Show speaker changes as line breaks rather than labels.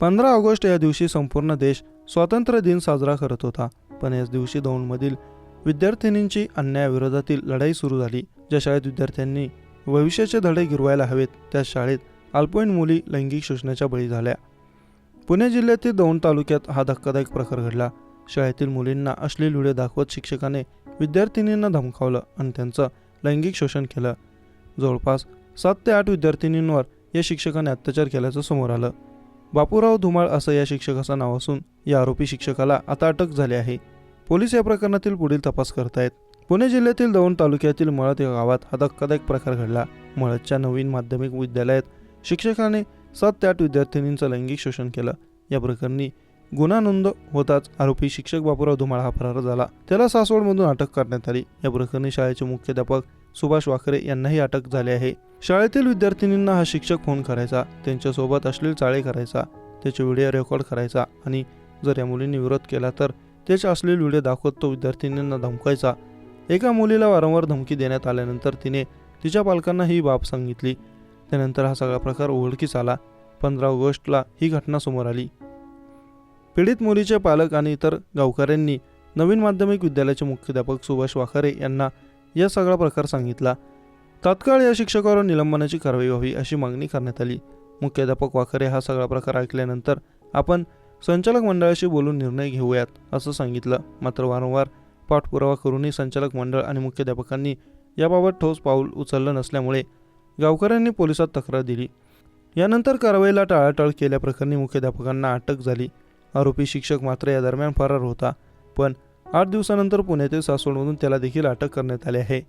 15 August या दिवशी संपूर्ण देश स्वातंत्र्य दिन साजरा करत होता. पण याच दिवशी दौंडमधील विद्यार्थिनींची अन्यायाविरोधातील लढाई सुरू झाली. ज्या शाळेत विद्यार्थ्यांनी भविष्याचे धडे गिरवायला हवेत त्या शाळेत अल्पवयीन मुली लैंगिक शोषणाच्या बळी झाल्या. पुणे जिल्ह्यातील दौंड तालुक्यात हा धक्कादायक प्रकार घडला. शाळेतील मुलींना अश्लील व्हिडिओ दाखवत शिक्षकाने विद्यार्थिनींना धमकावलं आणि त्यांचं लैंगिक शोषण केलं. जवळपास 7 ते 8 विद्यार्थिनींवर या शिक्षकाने अत्याचार केल्याचं समोर आलं. बापूराव धुमाळ असं या शिक्षकाचं नाव असून या आरोपी शिक्षकाला आता अटक झाली आहे. पोलीस या प्रकरणातील पुढील तपास करतायत. पुणे जिल्ह्यातील दौंड तालुक्यातील मळद या गावात हा धक्कादायक प्रकार घडला. मळदच्या नवीन माध्यमिक विद्यालयात शिक्षकाने 7 ते 8 विद्यार्थिनींचं लैंगिक शोषण केलं. या प्रकरणी गुन्हा नोंद होताच आरोपी शिक्षक बापूराव धुमाळ हा फरार झाला. त्याला सासवडमधून अटक करण्यात आली. या प्रकरणी शाळेचे मुख्याध्यापक सुभाष वाखरे यांनाही अटक झाली आहे. शाळेतील विद्यार्थिनींना हा शिक्षक फोन करायचा, त्यांच्यासोबत अश्लील चाळे करायचा, त्याचे व्हिडिओ रेकॉर्ड करायचा आणि जर या मुलींनी विरोध केला तर त्याचे अश्लील व्हिडिओ दाखवत तो विद्यार्थिनींना धमकायचा. एका मुलीला वारंवार धमकी देण्यात आल्यानंतर तिने तिच्या पालकांना ही बाब सांगितली. त्यानंतर हा सगळा प्रकार उघडकीस आला. 15 ऑगस्टला ही घटना समोर आली. पीडित मुलीचे पालक आणि इतर गावकऱ्यांनी नवीन माध्यमिक विद्यालयाचे मुख्याध्यापक सुभाष वाखरे यांना या सगळा प्रकार सांगितला. तात्काळ या शिक्षकावर निलंबनाची कारवाई व्हावी अशी मागणी करण्यात आली. मुख्याध्यापक वाखरे हा सगळा प्रकार ऐकल्यानंतर आपण संचालक मंडळाशी बोलून निर्णय घेऊयात असं सांगितलं. मात्र वारंवार पाठपुरावा करूनही संचालक मंडळ आणि मुख्याध्यापकांनी याबाबत ठोस पाऊल उचललं नसल्यामुळे गावकऱ्यांनी पोलिसात तक्रार दिली. यानंतर कारवाईला टाळाटाळ केल्याप्रकरणी मुख्याध्यापकांना अटक झाली. आरोपी शिक्षक मात्र या दरम्यान फरार होता. पण 8 दिवसानंतर पुण्यातील सासवडमधून त्याला देखील अटक करण्यात आली आहे.